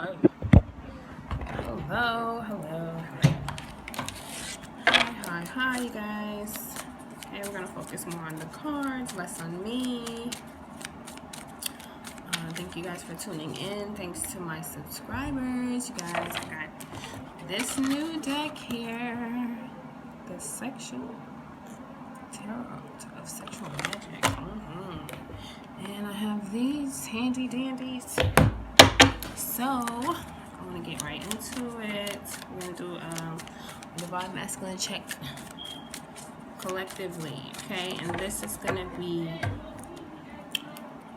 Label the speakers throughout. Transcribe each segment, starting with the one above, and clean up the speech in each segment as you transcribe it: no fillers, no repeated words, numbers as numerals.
Speaker 1: Hi. Hello, hello. Hi, you guys. Okay, we're gonna focus more on the cards, less on me. Thank you guys for tuning in. Thanks to my subscribers. You guys, I got this new deck here. The Sexual Tarot of Sexual Magic. And I have these handy dandies. So, I want to get right into it. We're going to do a Divine Masculine check collectively, okay? And this is going to be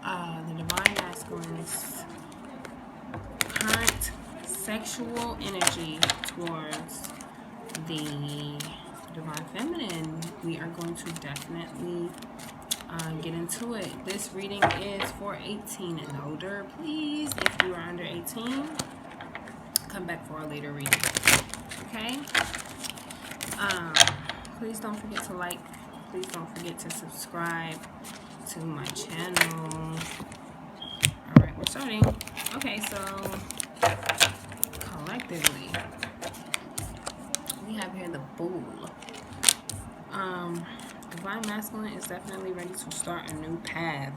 Speaker 1: the Divine Masculine's current sexual energy towards the Divine Feminine. We are going to definitely get into it. This reading is for 18 and older. Please, if you are under 18, come back for a later reading. Okay? Please don't forget to like. Please don't forget to subscribe to my channel. Alright, we're starting. Okay, so collectively, we have here the Fool. Divine Masculine is definitely ready to start a new path.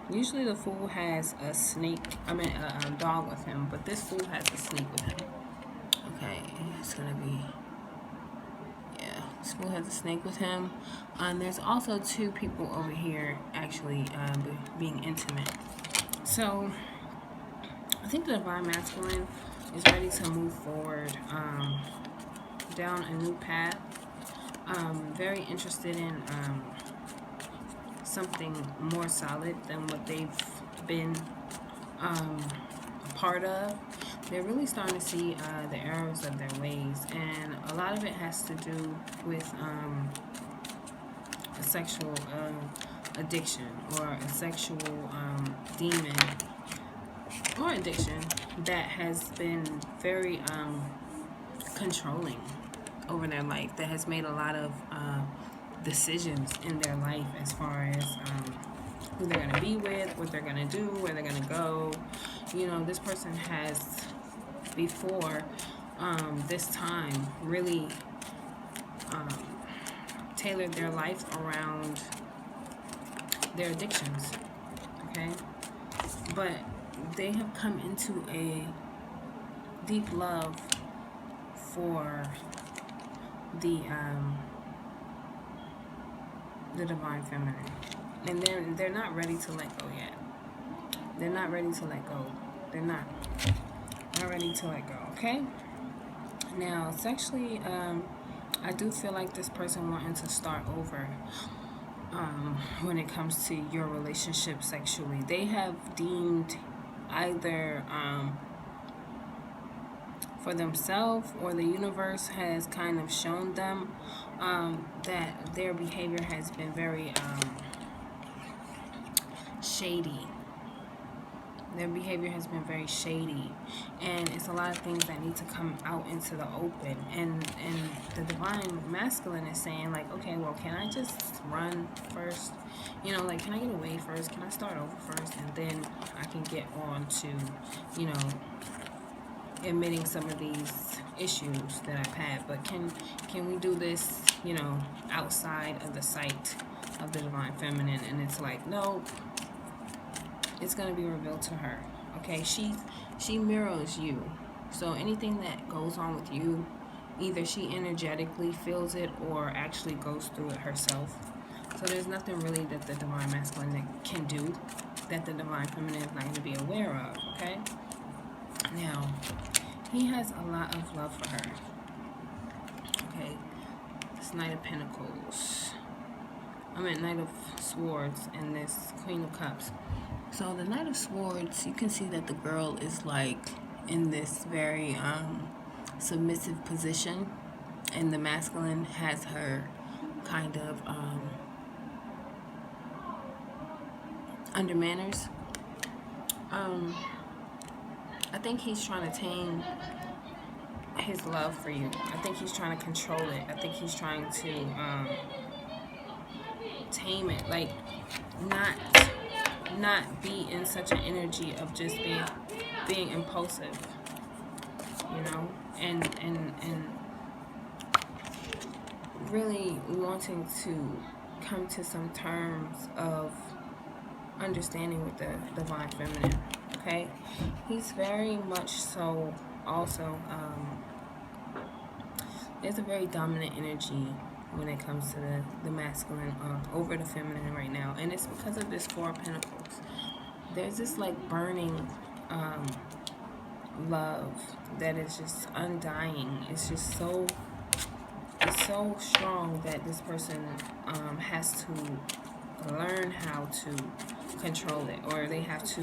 Speaker 1: Usually the Fool has a dog with him, but this Fool has a snake with him. Okay, it's gonna be, this Fool has a snake with him. There's also two people over here actually being intimate. So I think the Divine Masculine is ready to move forward down a new path. Very interested in something more solid than what they've been a part of. They're really starting to see the errors of their ways, and a lot of it has to do with a sexual addiction or a sexual demon or addiction that has been very controlling over their life, that has made a lot of decisions in their life as far as who they're going to be with, what they're going to do, where they're going to go. You know, this person has before this time really tailored their life around their addictions, okay? But they have come into a deep love for the Divine Feminine, and they're not ready to let go yet. They're not ready to let go. They're not ready to let go. Okay. Now, sexually, I do feel like this person wanting to start over. When it comes to your relationship sexually, they have deemed either for themselves, or the universe has kind of shown them that their behavior has been very shady. Their behavior has been very shady, and it's a lot of things that need to come out into the open. And the Divine Masculine is saying, like, okay, well, can I just run first? You know, like, can I get away first? Can I start over first, and then I can get on to, you know, admitting some of these issues that I've had? But can we do this, you know, outside of the sight of the Divine Feminine? And it's like, no, it's going to be revealed to her. Okay, she mirrors you, so anything that goes on with you, either she energetically feels it or actually goes through it herself. So there's nothing really that the Divine Masculine can do that the Divine Feminine is not going to be aware of. Okay, now he has a lot of love for her. Okay, this Knight of Pentacles, Knight of Swords, and this Queen of Cups. So the Knight of Swords, you can see that the girl is like in this very submissive position, and the masculine has her kind of under manners. I think he's trying to tame his love for you. I think he's trying to control it. I think he's trying to tame it, like not be in such an energy of just being being impulsive, you know, and really wanting to come to some terms of understanding with the divine feminine. Okay, he's very much so also. There's a very dominant energy when it comes to the masculine over the feminine right now, and it's because of this Four of Pentacles. There's this like burning love that is just undying. It's just so strong that this person has to learn how to control it, or they have to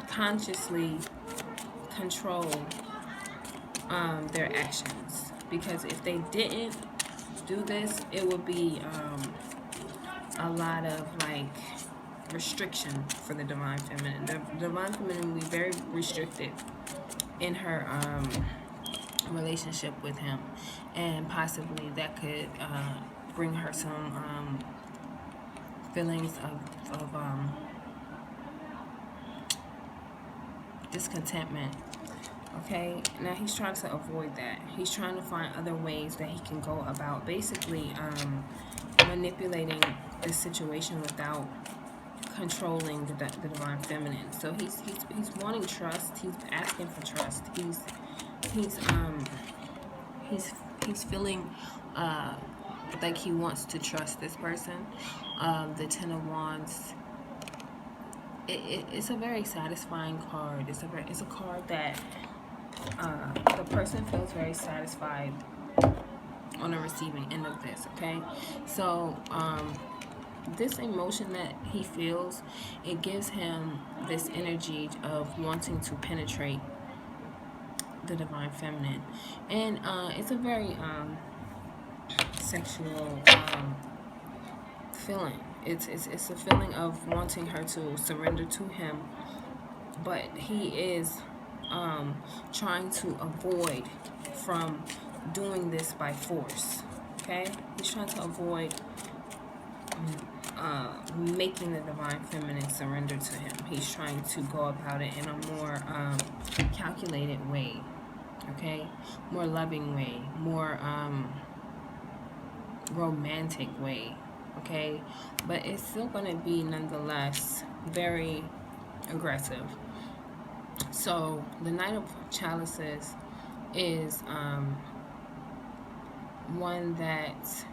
Speaker 1: consciously control their actions, because if they didn't do this, it would be a lot of like restriction for the divine feminine. The divine feminine will be very restricted in her relationship with him, and possibly that could bring her some feelings of discontentment. Okay, now he's trying to avoid that. He's trying to find other ways that he can go about basically manipulating the situation without controlling the divine feminine. So he's wanting trust. He's asking for trust. He's feeling like he wants to trust this person. The Ten of Wands. It's a very satisfying card. It's a card that the person feels very satisfied on the receiving end of this. Okay, so this emotion that he feels, it gives him this energy of wanting to penetrate the divine feminine, and it's a very sexual feeling. It's a feeling of wanting her to surrender to him, but he is trying to avoid from doing this by force. Okay, he's trying to avoid making the divine feminine surrender to him. He's trying to go about it in a more calculated way. Okay, more loving way, more romantic way. Okay, but it's still going to be nonetheless very aggressive. So the Knight of Chalices is one that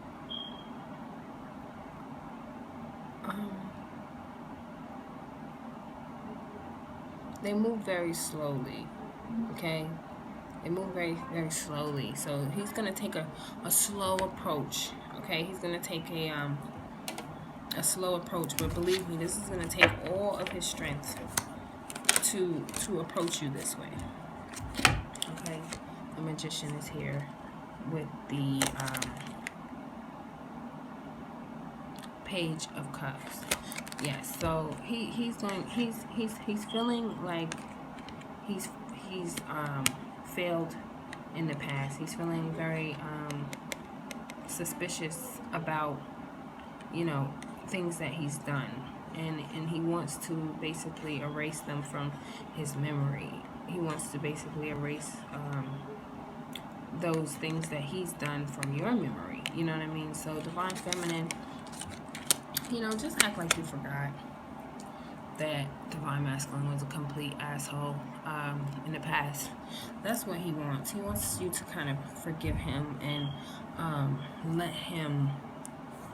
Speaker 1: they move very slowly. Okay, they move very, very slowly. So he's gonna take a slow approach. Okay, he's gonna take a slow approach, but believe me, this is gonna take all of his strength to approach you this way. Okay, the Magician is here with the Page of Cups. Yes, so he's feeling like he's failed in the past. He's feeling very suspicious about, you know, things that he's done, and he wants to basically erase them from his memory. He wants to basically erase those things that he's done from your memory. You know what I mean? So divine feminine, you know, just act like you forgot that divine masculine was a complete asshole in the past. That's what he wants. He wants you to kind of forgive him and let him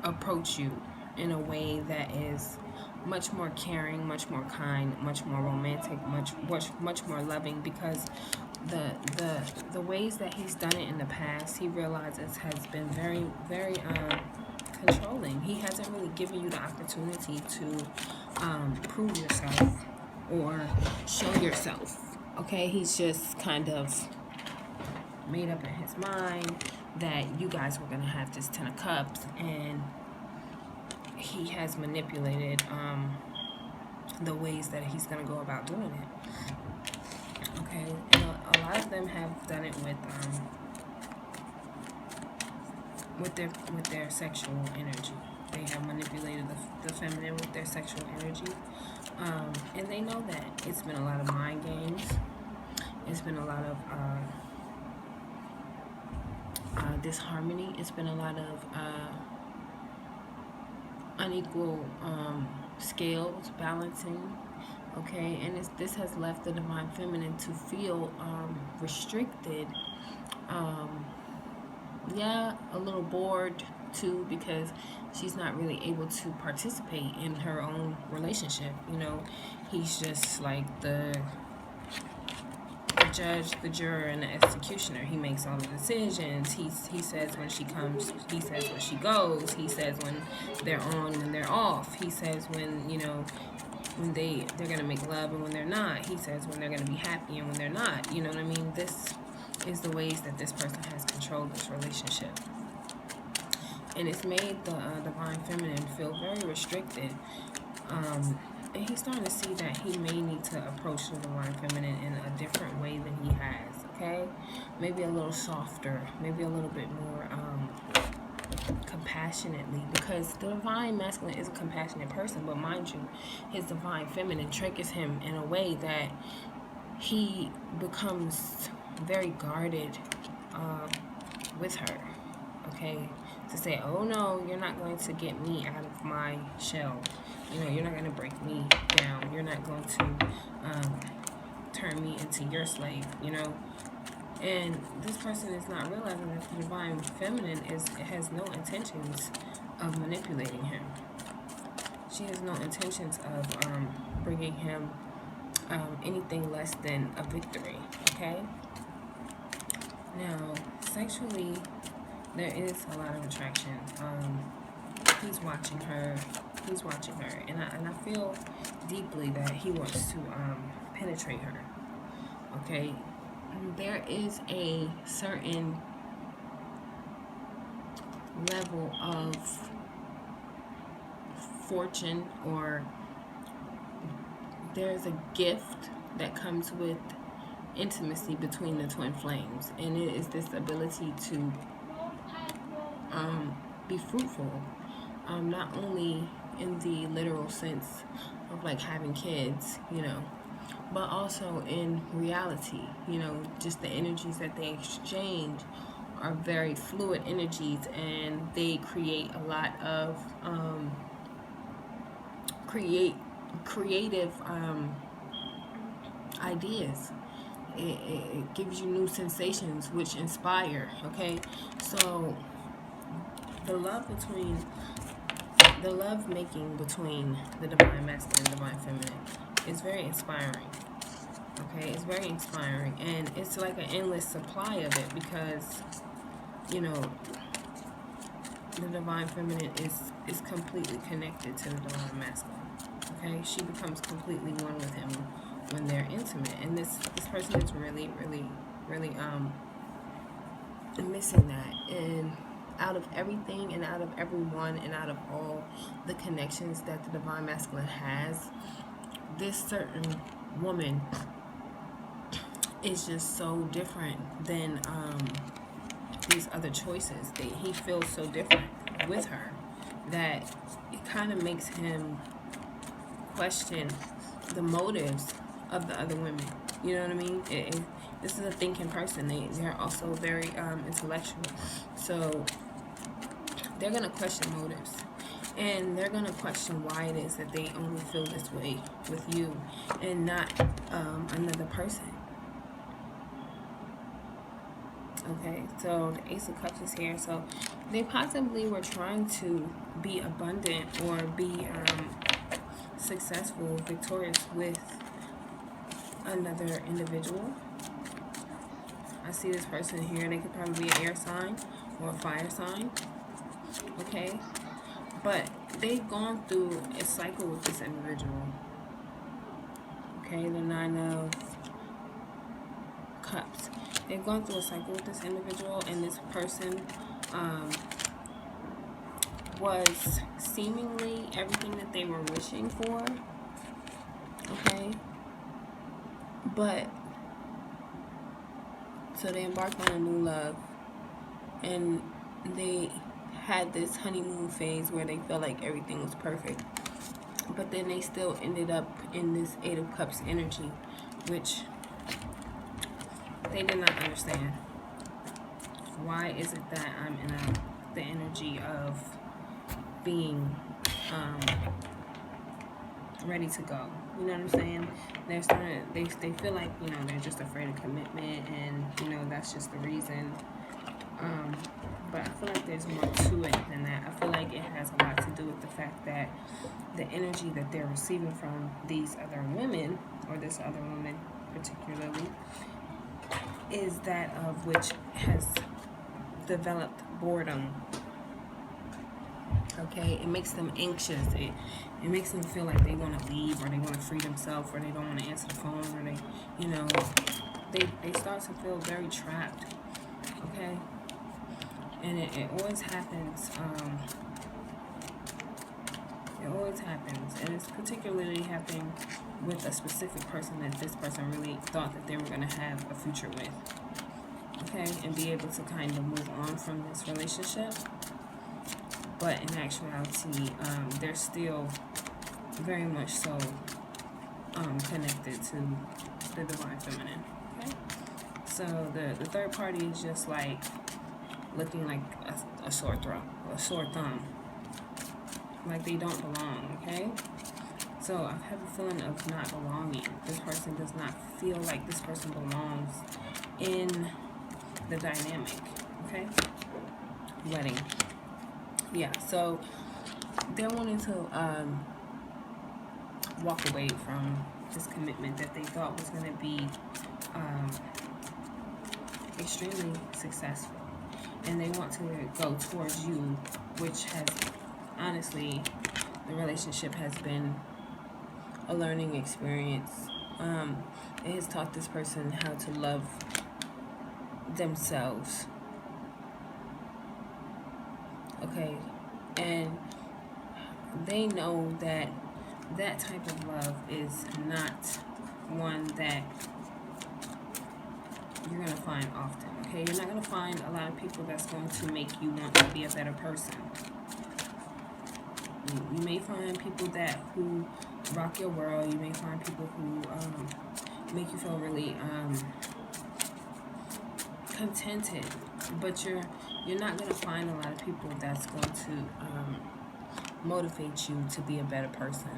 Speaker 1: approach you in a way that is much more caring, much more kind, much more romantic, much more loving, because the ways that he's done it in the past, he realizes has been very, very controlling. He hasn't really given you the opportunity to prove yourself or show yourself. Okay, he's just kind of made up in his mind that you guys were gonna have this Ten of Cups, and he has manipulated the ways that he's gonna go about doing it. Okay, and a lot of them have done it with their sexual energy. They have manipulated the feminine with their sexual energy. And they know that. It's been a lot of mind games. It's been a lot of disharmony. It's been a lot of unequal scales balancing. Okay, and this has left the divine feminine to feel restricted. Yeah, a little bored too, because she's not really able to participate in her own relationship. He's just like the judge, the juror, and the executioner. He makes all the decisions. He says when she comes. He says when she goes. He says when they're on, when they're off. He says when when they're gonna make love and when they're not. He says when they're gonna be happy and when they're not. You know what I mean? This is the ways that this person has controlled this relationship, and it's made the divine feminine feel very restricted. And he's starting to see that he may need to approach the divine feminine in a different way than he has. Okay, maybe a little softer, maybe a little bit more compassionately, because the divine masculine is a compassionate person, but mind you, his divine feminine triggers him in a way that he becomes very guarded with her. Okay, to say, oh no, you're not going to get me out of my shell. You're not going to break me down. You're not going to turn me into your slave. And this person is not realizing that the divine feminine has no intentions of manipulating him. She has no intentions of bringing him anything less than a victory. Okay. Now, sexually, there is a lot of attraction. He's watching her, and I feel deeply that he wants to penetrate her. Okay, there is a certain level of fortune, or there's a gift that comes with intimacy between the twin flames, and it is this ability to be fruitful. Not only in the literal sense of like having kids, but also in reality. Just the energies that they exchange are very fluid energies, and they create a lot of creative ideas. It gives you new sensations which inspire. Okay, so the love making between the divine masculine and divine feminine is very inspiring. Okay, it's very inspiring, and it's like an endless supply of it, because the divine feminine is completely connected to the divine masculine. Okay, she becomes completely one with him when they're intimate, and this person is really missing that. And out of everything, and out of everyone, and out of all the connections that the divine masculine has, this certain woman is just so different than these other choices. He feels so different with her that it kind of makes him question the motives of the other women. You know what I mean? This is a thinking person. They're also very intellectual. So they're going to question motives. And they're going to question why it is that they only feel this way with you and not another person. Okay, so the Ace of Cups is here. So they possibly were trying to be abundant or be successful, victorious with another individual. I see this person here. They could probably be an air sign or a fire sign. Okay, but they've gone through a cycle with this individual. Okay, the Nine of Cups. They've gone through a cycle with this individual, and this person was seemingly everything that they were wishing for. Okay, but so they embarked on a new love, and they had this honeymoon phase where they felt like everything was perfect, but then they still ended up in this Eight of Cups energy, which they did not understand. Why is it that I'm in the energy of being ready to go? You know what I'm saying? They're starting. They feel like, you know, they're just afraid of commitment, and you know that's just the reason. But I feel like there's more to it than that. I feel like it has a lot to do with the fact that the energy that they're receiving from these other women, or this other woman particularly, is that of which has developed boredom. Okay, it makes them anxious. It makes them feel like they want to leave, or they want to free themselves, or they don't want to answer the phone, or they, you know, they start to feel very trapped. Okay, and it always happens. It always happens, and it's particularly happening with a specific person that this person really thought that they were going to have a future with. Okay, and be able to kind of move on from this relationship. But in actuality, they're still very much so connected to the divine feminine. Okay, so the third party is just like looking like a sore thumb, like they don't belong. Okay, so I have a feeling of not belonging. This person does not feel like this person belongs in the dynamic. Okay, wedding. Yeah, so they're wanting to walk away from this commitment that they thought was going to be extremely successful, and they want to go towards you, which has, honestly, the relationship has been a learning experience. It has taught this person how to love themselves. Okay, and they know that that type of love is not one that you're going to find often. Okay, you're not going to find a lot of people that's going to make you want to be a better person. You may find people who rock your world. You may find people who make you feel really contented, but you're not going to find a lot of people that's going to motivate you to be a better person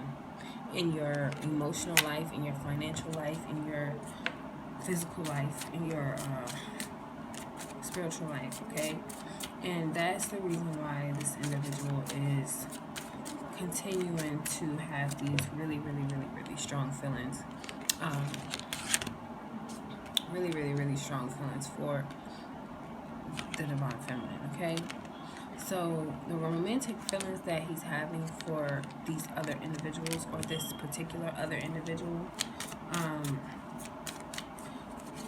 Speaker 1: in your emotional life, in your financial life, in your physical life, in your spiritual life. Okay, and that's the reason why this individual is continuing to have these really strong feelings, really strong feelings for the divine feminine. Okay, so the romantic feelings that he's having for these other individuals, or this particular other individual,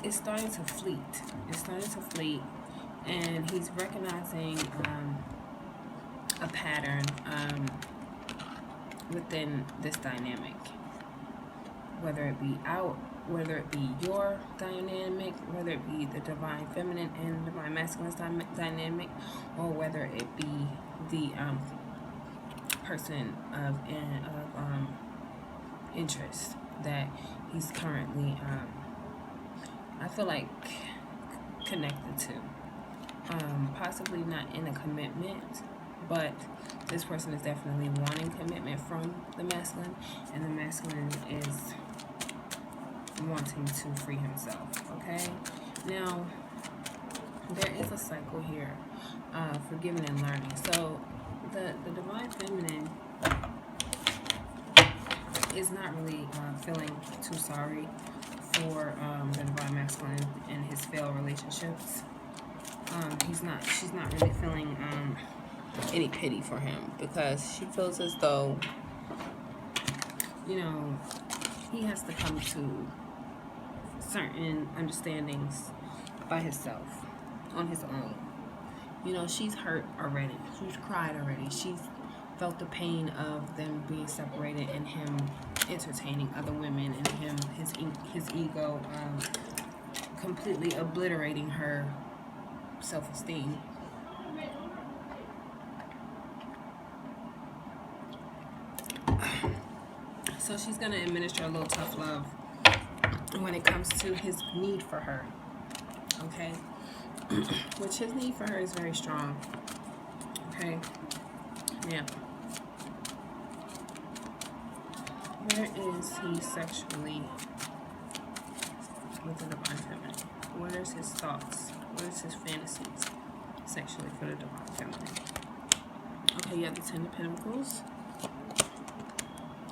Speaker 1: it's starting to fleet. It's starting to fleet, and he's recognizing a pattern within this dynamic, whether it be your dynamic, whether it be the divine feminine and divine masculine dynamic, or whether it be the person of interest that he's currently I feel like connected to, possibly not in a commitment, but this person is definitely wanting commitment from the masculine, and the masculine is wanting to free himself. Okay, now there is a cycle here for giving and learning. So the divine feminine is not really feeling too sorry for the divine masculine and his failed relationships. She's not really feeling any pity for him, because she feels as though, you know, he has to come to certain understandings by himself, on his own. You know, she's hurt already. She's cried already. She's felt the pain of them being separated, and him entertaining other women, and his ego completely obliterating her self-esteem. So she's going to administer a little tough love when it comes to his need for her. Okay? Which his need for her is very strong. Okay? Now, where is he sexually with the divine feminine? What is his thoughts? What is his fantasies sexually for the divine feminine? Okay, you have the Ten of Pentacles.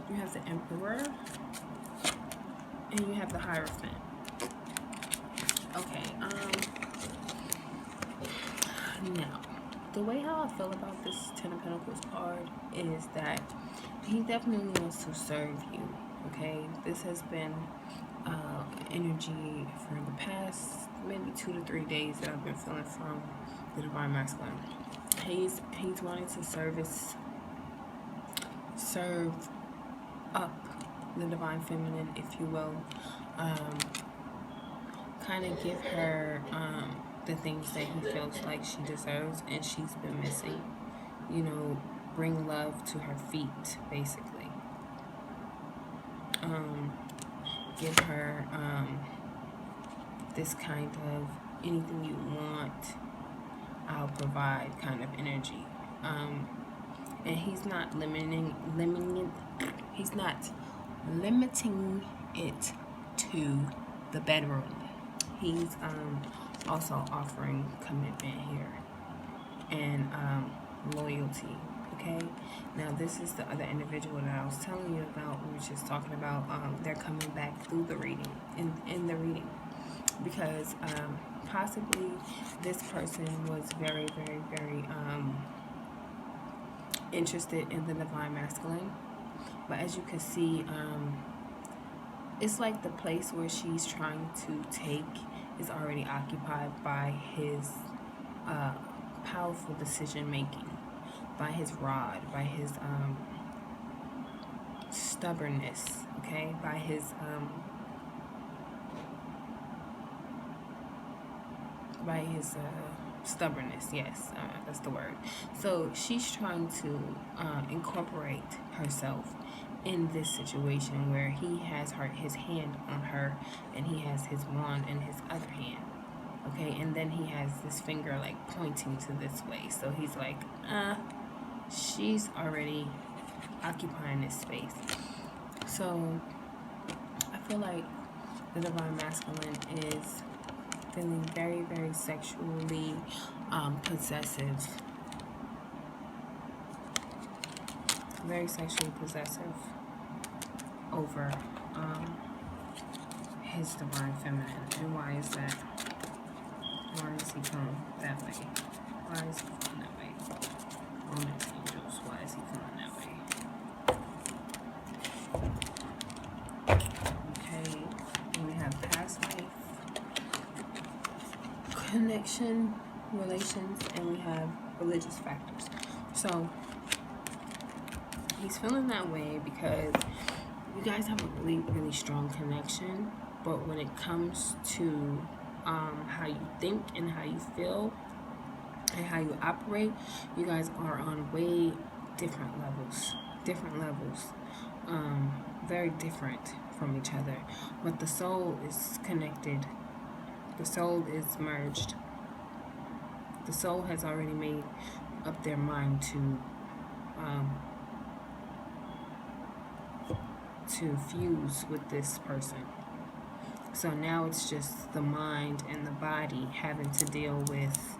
Speaker 1: You have the Emperor. And you have the Hierophant. Okay, now, the way how I feel about this Ten of Pentacles card is that he definitely wants to serve you, okay? This has been energy for the past maybe 2 to 3 days that I've been feeling from the Divine Masculine. He's wanting to serve up the Divine Feminine, if you will. Kind of give her the things that he feels like she deserves and she's been missing. You know, bring love to her feet, basically. Give her this kind of anything you want, I'll provide kind of energy. And he's not limiting it to the bedroom. He's also offering commitment here and loyalty. Okay, now this is the other individual that I was telling you about. We were just talking about they're coming back through the reading, in the reading, because possibly this person was very, very, very interested in the Divine Masculine, but as you can see, it's like the place where she's trying to take is already occupied by his powerful decision making, by his rod, by his stubbornness, okay, by his stubbornness, yes, that's the word. So she's trying to incorporate herself in this situation where he has his hand on her and he has his wand in his other hand, okay, and then he has this finger like pointing to this way. So he's like, she's already occupying this space. So I feel like the Divine Masculine is feeling very, very sexually possessive. Very sexually possessive over his Divine Feminine. And why is that? Why is he feeling that way? Why is he feeling that way? Romance angels, why is he feeling that way? Okay, and we have past life, connection, relations, and we have religious factors. So he's feeling that way because you guys have a really, really strong connection, but when it comes to how you think and how you feel and how you operate, you guys are on way different levels, very different from each other, but the soul is connected, the soul is merged, the soul has already made up their mind to fuse with this person. So now it's just the mind and the body having to deal with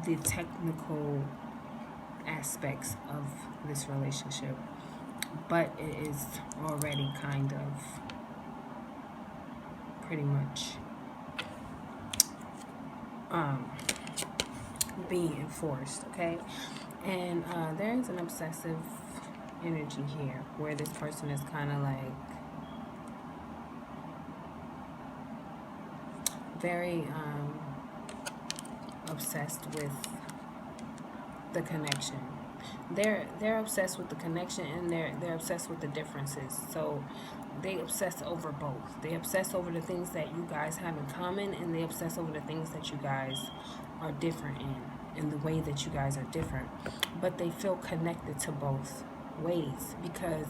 Speaker 1: the technical aspects of this relationship, but it is already kind of pretty much being enforced, okay? And there's an obsessive energy here where this person is kind of like very obsessed with the connection. They're obsessed with the connection, and they're obsessed with the differences. So they obsess over both. They obsess over the things that you guys have in common, and they obsess over the things that you guys are different in. in the way that you guys are different, but they feel connected to both ways, because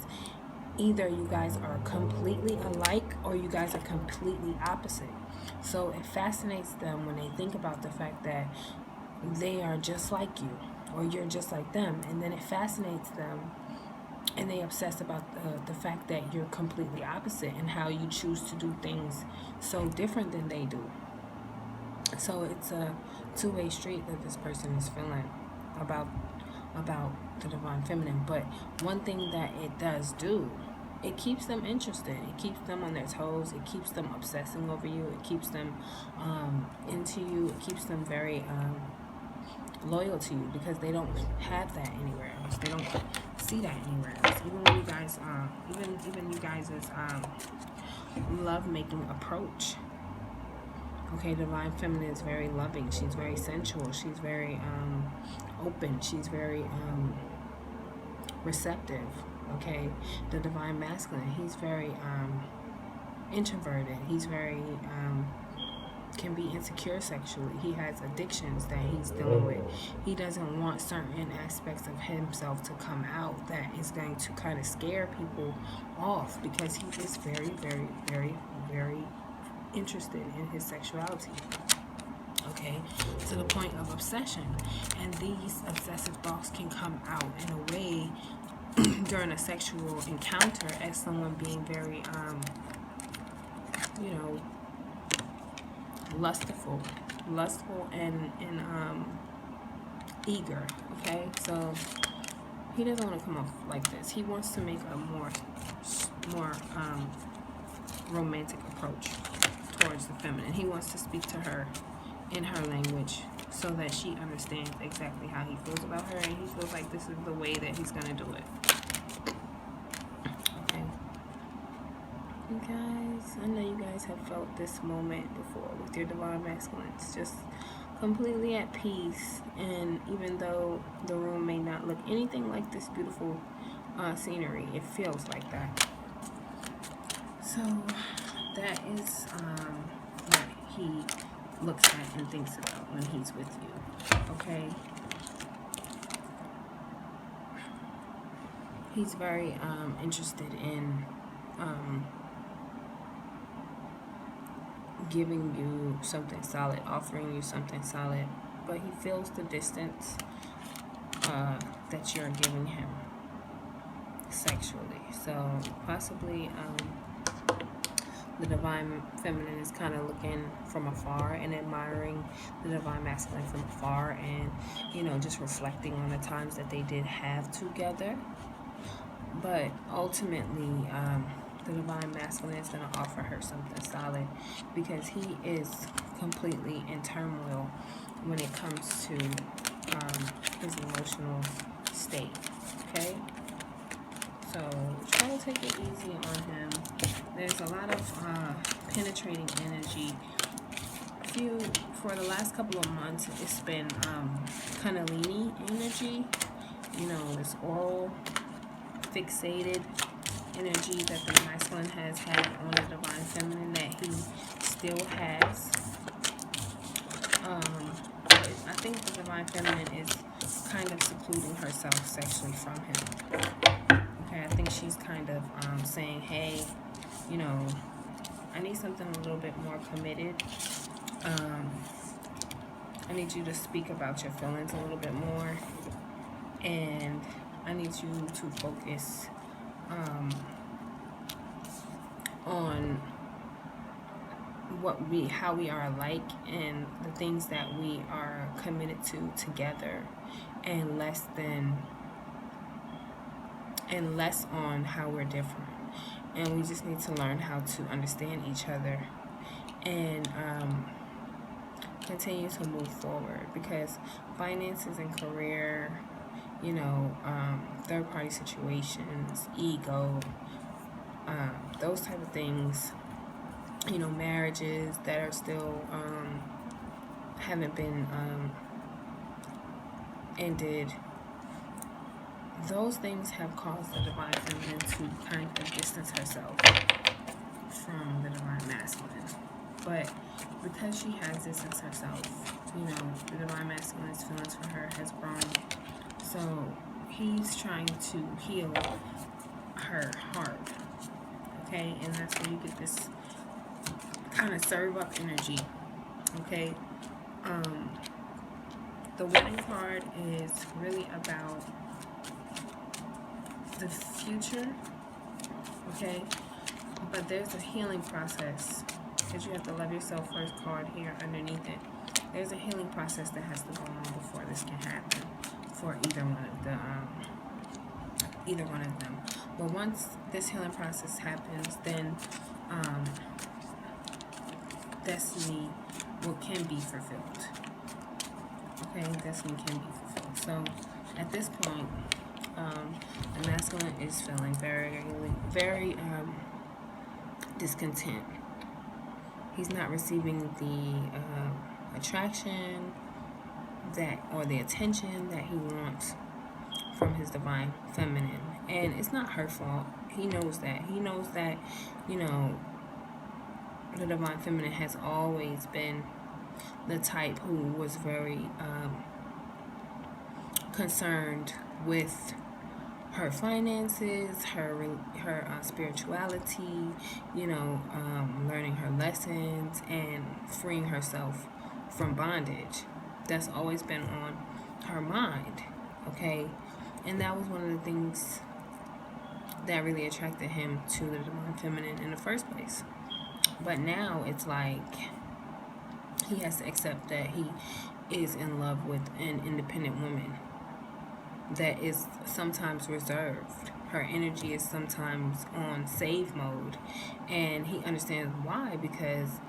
Speaker 1: either you guys are completely alike or you guys are completely opposite. So it fascinates them when they think about the fact that they are just like you or you're just like them, and then it fascinates them and they obsess about the fact that you're completely opposite and how you choose to do things so different than they do. So it's a two-way street that this person is feeling about the divine feminine. But one thing that it does do, it keeps them interested. It keeps them on their toes. It keeps them obsessing over you. It keeps them into you. It keeps them very loyal to you, because they don't have that anywhere else. They don't see that anywhere else. Even when you guys, even you guys' love-making approach. Okay, divine feminine is very loving. She's very sensual. She's very open. She's very receptive. Okay, the divine masculine, he's very introverted. He's very can be insecure sexually. He has addictions that he's dealing with. He doesn't want certain aspects of himself to come out that is going to kind of scare people off, because he is very, very, very, very interested in his sexuality. Okay, to the point of obsession. And these obsessive thoughts can come out in a way during a sexual encounter as someone being very lustful and eager. Okay, so he doesn't want to come off like this. He wants to make a more romantic approach towards the feminine. He wants to speak to her in her language so that she understands exactly how he feels about her, and he feels like this is the way that he's going to do it. Okay. You guys, I know you guys have felt this moment before with your divine masculines, just completely at peace. And even though the room may not look anything like this beautiful scenery, it feels like that. So that is what he looks at and thinks about when he's with you. Okay, he's very interested in giving you something solid, offering you something solid, but he feels the distance that you're giving him sexually. So possibly the divine feminine is kind of looking from afar and admiring the divine masculine from afar, and just reflecting on the times that they did have together. But ultimately the divine masculine is going to offer her something solid, because he is completely in turmoil when it comes to his emotional state. Okay, so try to take it easy on him. There's a lot of penetrating energy. For the last couple of months, it's been Kundalini energy. This oral fixated energy that the masculine has had on the divine feminine that he still has. But I think the divine feminine is kind of secluding herself sexually from him. Okay, I think she's kind of saying, hey, I need something a little bit more committed. I need you to speak about your feelings a little bit more, and I need you to focus on how we are alike and the things that we are committed to together, and less on how we're different. And we just need to learn how to understand each other and continue to move forward, because finances and career, third-party situations, ego, those type of things, marriages that are still haven't been ended, those things have caused the divine feminine to kind of distance herself from the divine masculine. But because she has this as herself, the divine masculine's feelings for her has grown. So he's trying to heal her heart. Okay, and that's where you get this kind of serve up energy. Okay, the wedding card is really about the future. Okay, but there's a healing process, because you have to love yourself first card here underneath it. There's a healing process that has to go on before this can happen for either one of them. But once this healing process happens, then destiny can be fulfilled. Okay, destiny can be fulfilled. So at this point, the masculine is feeling very discontent. He's not receiving the attraction or the attention that he wants from his divine feminine. And it's not her fault. He knows that. He knows that, the divine feminine has always been the type who was very concerned with her finances, her spirituality, learning her lessons and freeing herself from bondage. That's always been on her mind, okay? And that was one of the things that really attracted him to the divine feminine in the first place. But now it's like he has to accept that he is in love with an independent woman that is sometimes reserved. Her energy is sometimes on save mode, and he understands why, because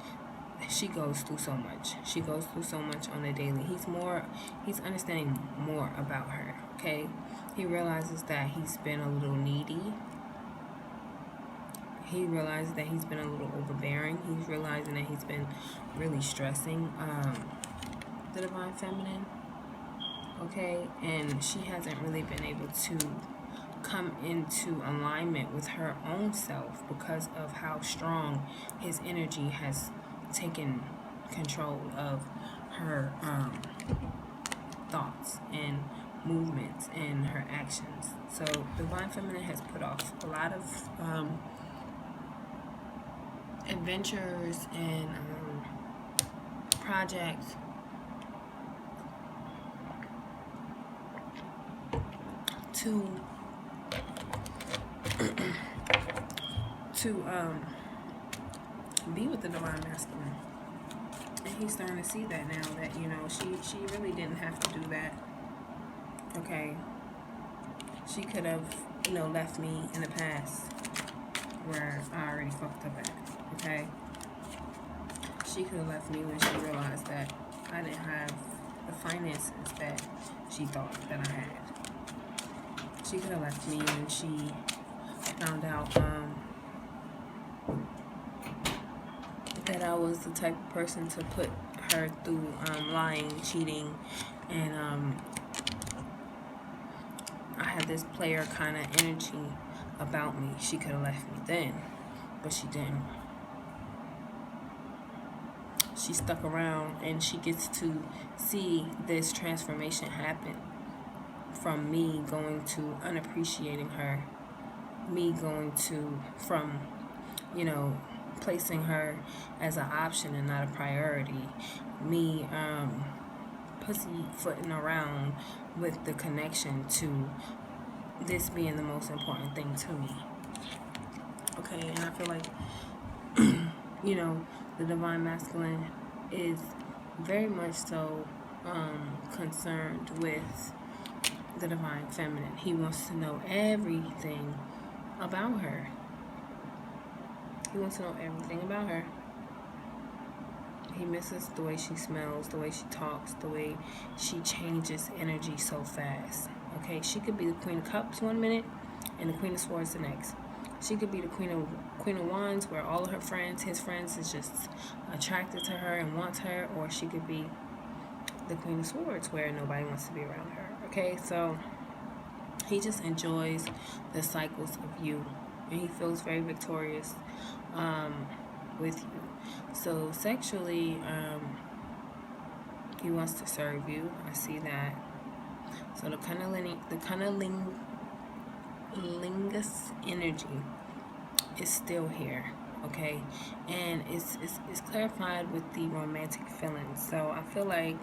Speaker 1: she goes through so much. She goes through so much on a daily. He's understanding more about her, okay? He realizes that he's been a little needy. He realizes that he's been a little overbearing. He's realizing that he's been really stressing the divine feminine. Okay, and she hasn't really been able to come into alignment with her own self because of how strong his energy has taken control of her thoughts and movements and her actions. So divine feminine has put off a lot of adventures and projects to be with the divine masculine. And he's starting to see that now, that she really didn't have to do that. Okay, she could have left me in the past where I already fucked up at. Okay, she could have left me when she realized that I didn't have the finances that she thought that I had. She could have left me when she found out that I was the type of person to put her through lying, cheating, and I had this player kind of energy about me. She could have left me then, but she didn't. She stuck around, and she gets to see this transformation happen from me going to unappreciating her, me going to from placing her as an option and not a priority, me pussyfooting around with the connection to this being the most important thing to me. Okay, and I feel like the divine masculine is very much so concerned with the divine feminine. He wants to know everything about her. He wants to know everything about her. He misses the way she smells, the way she talks, the way she changes energy so fast. Okay, she could be the Queen of Cups one minute and the Queen of Swords the next. She could be the Queen of Wands, where all of her friends, his friends, is just attracted to her and wants her, or she could be the Queen of Swords, where nobody wants to be around her. Okay, so he just enjoys the cycles of you, and he feels very victorious. with you. So sexually, he wants to serve you. I see that. So the cunnilingus energy is still here, okay? And it's clarified with the romantic feelings. So I feel like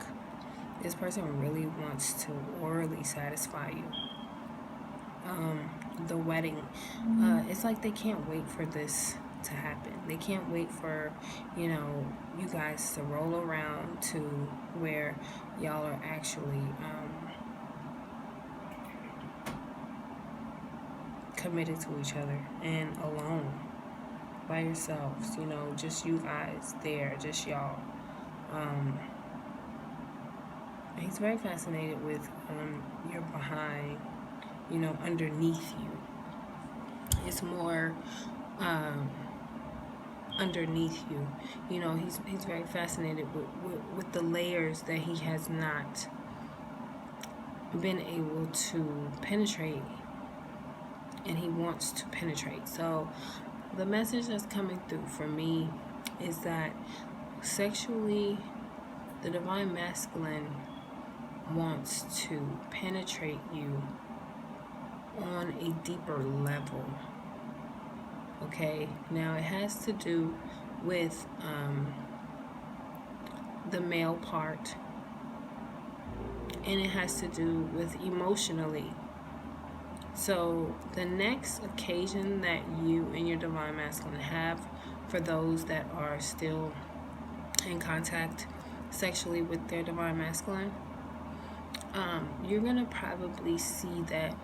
Speaker 1: this person really wants to orally satisfy you. The wedding, it's like they can't wait for this to happen. They can't wait for, you guys to roll around to where y'all are actually committed to each other and alone by yourselves, just you guys there, just y'all. He's very fascinated with your behind, underneath you. It's more underneath you. He's very fascinated with the layers that he has not been able to penetrate, and he wants to penetrate. So the message that's coming through for me is that sexually, the divine masculine wants to penetrate you on a deeper level. Okay, now it has to do with the male part, and it has to do with emotionally. So the next occasion that you and your divine masculine have, for those that are still in contact sexually with their divine masculine, you're going to probably see that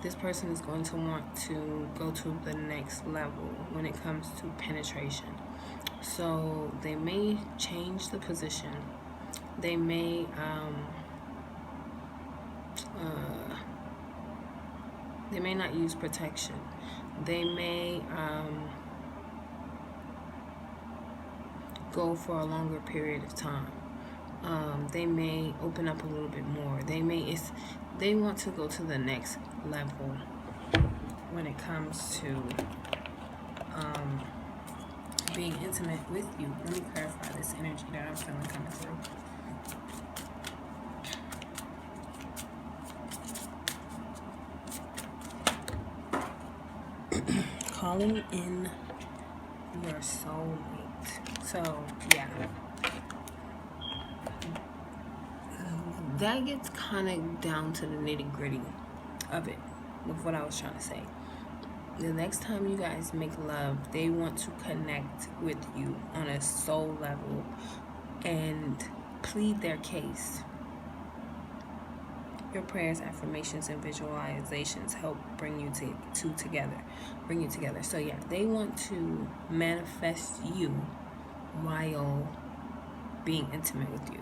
Speaker 1: this person is going to want to go to the next level when it comes to penetration. So they may change the position. They may not use protection. They may go for a longer period of time. They may open up a little bit more. They want to go to the next level when it comes to being intimate with you. Let me clarify this energy that I'm feeling coming through. Calling in your soulmate. So, yeah. That gets kind of down to the nitty-gritty of it, with what I was trying to say. The next time you guys make love, they want to connect with you on a soul level and plead their case. Your prayers, affirmations, and visualizations help bring you together. So yeah, they want to manifest you while being intimate with you.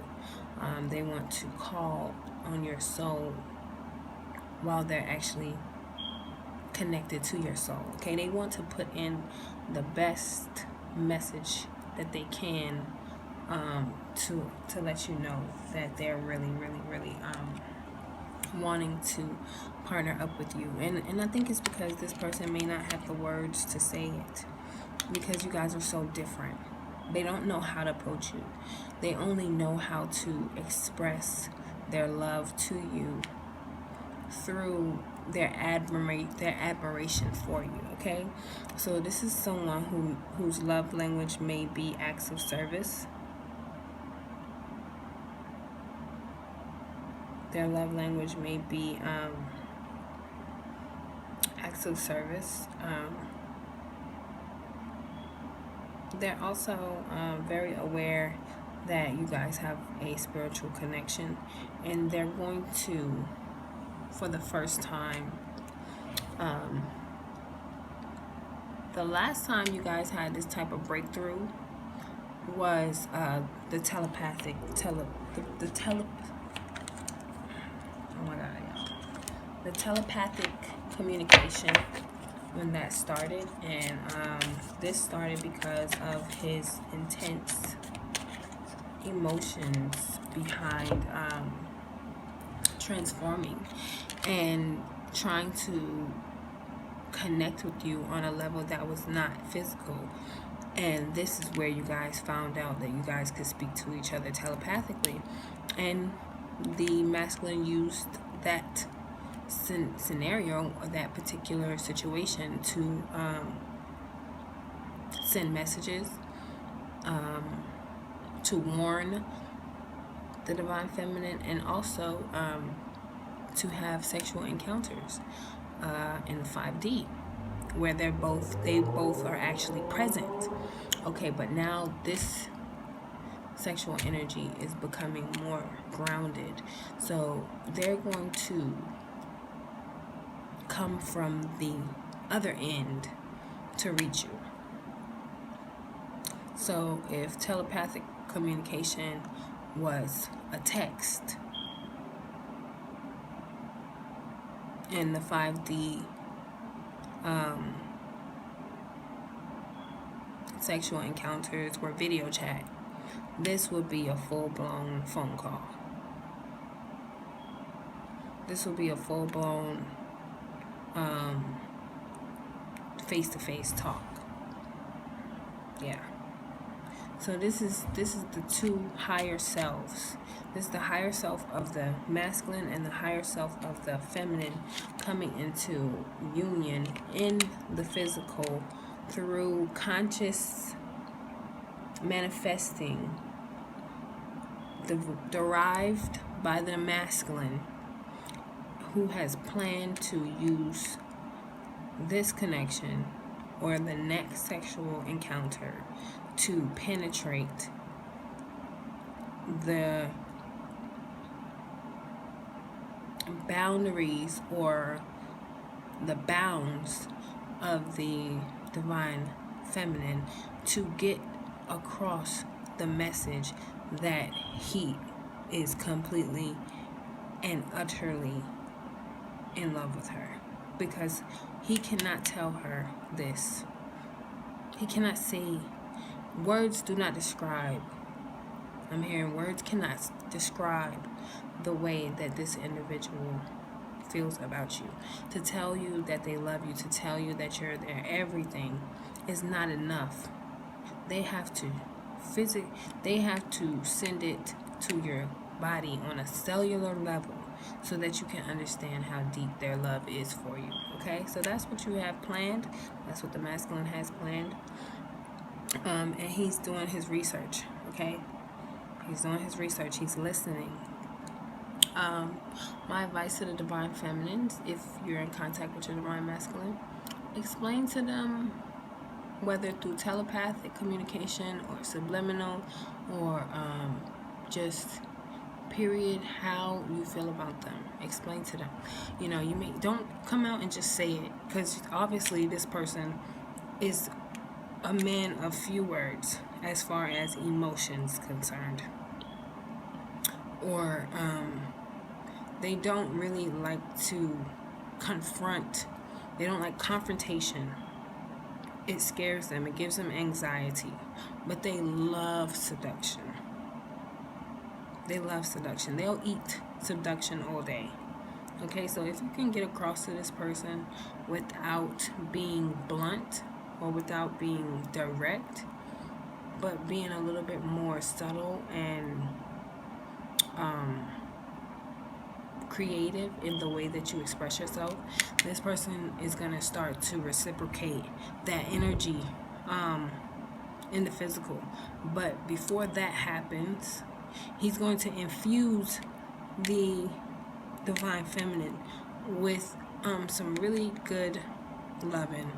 Speaker 1: They want to call on your soul while they're actually connected to your soul. Okay, they want to put in the best message that they can to let you know that they're really wanting to partner up with you. And I think it's because this person may not have the words to say it, because you guys are so different. They don't know how to approach you. They only know how to express their love to you through their admiration for you. Okay, so this is someone whose love language may be acts of service. Their love language may be acts of service. They're also very aware that you guys have a spiritual connection, and they're going to, for the first time, the last time you guys had this type of breakthrough was the telepathic the telepathic communication, when that started. And this started because of his intense emotions behind transforming and trying to connect with you on a level that was not physical. And this is where you guys found out that you guys could speak to each other telepathically. And the masculine used that scenario or that particular situation to send messages, to warn the divine feminine, and also to have sexual encounters in 5D, where they both are actually present. Okay, but now this sexual energy is becoming more grounded, so they're going to come from the other end to reach you. So if telepathic communication was a text, and the 5D sexual encounters were video chat, this would be a full-blown phone call. This will be a full-blown face-to-face talk. Yeah. So this is the two higher selves. This is the higher self of the masculine and the higher self of the feminine coming into union in the physical through conscious manifesting derived by the masculine, who has planned to use this connection or the next sexual encounter to penetrate the boundaries or the bounds of the divine feminine, to get across the message that he is completely and utterly in love with her, because he cannot tell her this. He cannot say, words do not describe. I'm hearing words cannot describe the way that this individual feels about you. To tell you that they love you, to tell you that you're their everything is not enough. They have to send it to your body on a cellular level so that you can understand how deep their love is for you. Okay, so that's what you have planned. That's what the masculine has planned. And he's doing his research. Okay, he's doing his research. He's listening. My advice to the divine feminines, if you're in contact with your divine masculine, explain to them, whether through telepathic communication or subliminal or just period, how you feel about them. Explain to them. Don't come out and just say it, because obviously this person is a man of few words as far as emotions concerned, or they don't really like to confront. They don't like confrontation. It scares them. It gives them anxiety. But they love seduction. They love seduction. They'll eat seduction all day. Okay, so if you can get across to this person without being blunt or without being direct, but being a little bit more subtle and creative in the way that you express yourself, this person is going to start to reciprocate that energy in the physical. But before that happens, he's going to infuse the divine feminine with some really good loving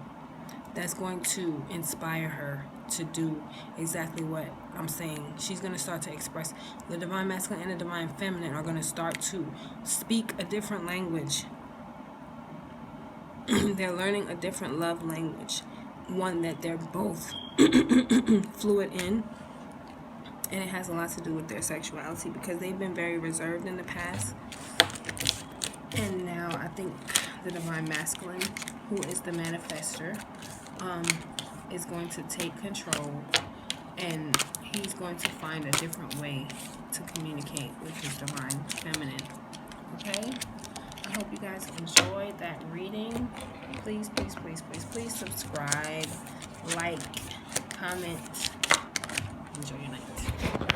Speaker 1: that's going to inspire her to do exactly what I'm saying. She's going to start to express. The divine masculine and the divine feminine are going to start to speak a different language. They're learning a different love language, one that they're both fluid in, and it has a lot to do with their sexuality, because they've been very reserved in the past, and now I think the divine masculine, who is the manifester, is going to take control, and he's going to find a different way to communicate with his divine feminine. Okay, I hope you guys enjoyed that reading. Please subscribe, like, comment. Enjoy your night.